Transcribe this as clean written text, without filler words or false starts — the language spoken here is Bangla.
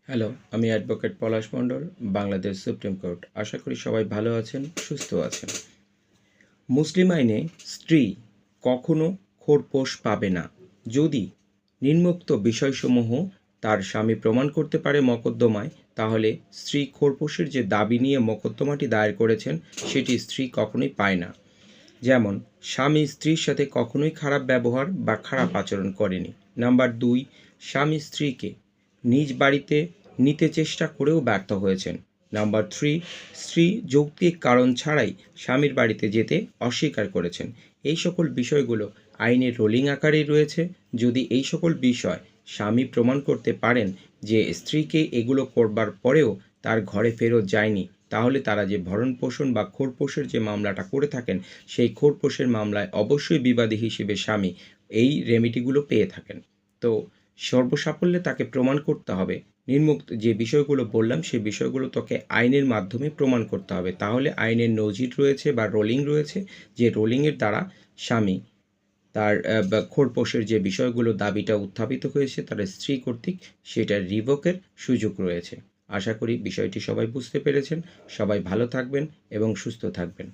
হ্যালো, আমি অ্যাডভোকেট পলাশ মণ্ডল, বাংলাদেশ সুপ্রিম কোর্ট। আশা করি সবাই ভালো আছেন, সুস্থ আছেন। মুসলিম আইনে স্ত্রী কখনো খোরপোশ পাবে না যদি নিম্নোক্ত বিষয়সমূহ তার স্বামী প্রমাণ করতে পারে মকদ্দমায়, তাহলে স্ত্রী খোরপোশের যে দাবি নিয়ে মকদ্দমাটি দায়ের করেছেন সেটি স্ত্রী কখনোই পায় না। যেমন, স্বামী স্ত্রীর সাথে কখনোই খারাপ ব্যবহার বা খারাপ আচরণ করেনি। নাম্বার 2, স্বামী স্ত্রীকে নিজ বাড়িতে নিতে চেষ্টা করেও ব্যর্থ হয়েছেন। নাম্বার 3, স্ত্রী যৌক্তিক কারণ ছাড়াই স্বামীর বাড়িতে যেতে অস্বীকার করেছেন। এই সকল বিষয়গুলো আইনের রোলিং আকারেই রয়েছে। যদি এই সকল বিষয় স্বামী প্রমাণ করতে পারেন যে স্ত্রীকে এগুলো করবার পরেও তার ঘরে ফেরত যায়নি, তাহলে তারা যে ভরণপোষণ বা খোরপোশের যে মামলাটা করে থাকেন, সেই খোরপোশের মামলায় অবশ্যই বিবাদী হিসেবে স্বামী এই রেমিডিগুলো পেয়ে থাকেন। তো সর্বসাকল্যে তাকে প্রমাণ করতে হবে, নিম্নোক্ত যে বিষয়গুলো বললাম সেই বিষয়গুলো তোকে আইনের মাধ্যমে প্রমাণ করতে হবে। তাহলে আইনের নজির রয়েছে বা রোলিং রয়েছে, যে রোলিংয়ের দ্বারা স্বামী তার খোরপোশের যে বিষয়গুলো দাবিটা উত্থাপিত হয়েছে তার স্ত্রী কর্তৃক, সেটা রিভোকের সুযোগ রয়েছে। আশা করি বিষয়টি সবাই বুঝতে পেরেছেন। সবাই ভালো থাকবেন এবং সুস্থ থাকবেন।